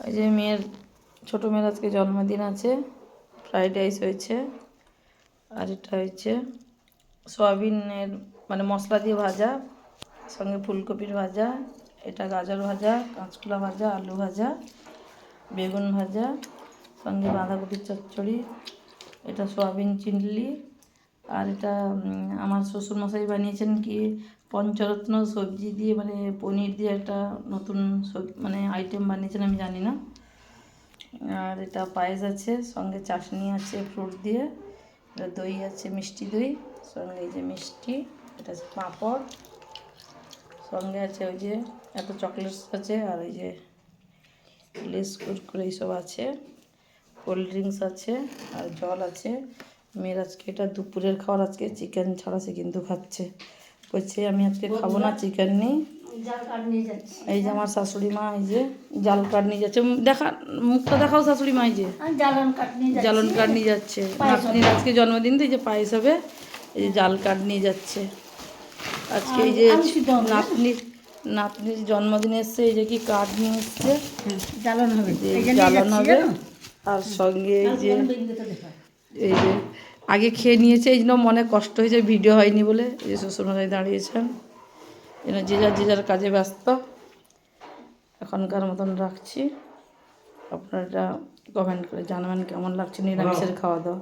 ওই যে মেয়ের ছোটো মেয়ের আজকে জন্মদিন আছে, ফ্রাইড রাইস হয়েছে। আর এটা হয়েছে সয়াবিনের মানে মশলা দিয়ে ভাজা, সঙ্গে ফুলকপির ভাজা, এটা গাজর ভাজা, কাঁচকলা ভাজা, আলু ভাজা, বেগুন ভাজা, সঙ্গে বাঁধাকপির চচ্চড়ি, এটা সয়াবিন চিলি। আর এটা আমার শ্বশুরমশাই বানিয়েছেন কি পঞ্চরত্ন সবজি দিয়ে মানে পনির দিয়ে একটা নতুন মানে আইটেম বানিয়েছেন, আমি জানি না। আর এটা পায়েস আছে, সঙ্গে চাটনি আছে ফ্রুট দিয়ে, এটা দই আছে মিষ্টি দই, সঙ্গে এই যে মিষ্টি, এটা আছে পাঁপড়, সঙ্গে আছে ওই যে এত চকলেটস আছে, আর ওই যে লেস কুরকুরে এইসব আছে, কোল্ড ড্রিঙ্কস আছে, আর জল আছে। মেয়ের আজকে এটা দুপুরের খাবার, আজকে চিকেন ছাড়া সে কিন্তু খাচ্ছে, বলছে আমি আজকে খাবো না, চিকেন নেই। এই যে আমার শাশুড়ি মা এই যে জাল কাঠ নিয়ে যাচ্ছে, দেখা মুখটা দেখাও শাশুড়ি মা, এই যে জ্বালন কাঠ নিয়ে যাচ্ছে, নাতনির আজকে জন্মদিন তো এই যে পায়েস হবে, এই যে জাল কাঠ নিয়ে যাচ্ছে আজকে। এই যে নাতনির জন্মদিন এসছে, এই যে কি কাঠ নিয়ে এসছে, জ্বালান হবে। আর সঙ্গে এই যে আগে খেয়ে নিয়েছে, এই জন্য মনে কষ্ট হয়েছে, ভিডিও হয়নি বলে। এই যে শ্বশুরমশাই দাঁড়িয়েছেন, যে যার কাজে ব্যস্ত। এখনকার মতন রাখছি, আপনারা কমেন্ট করে জানাবেন কেমন লাগছে নিরামিষের খাওয়া দাওয়া।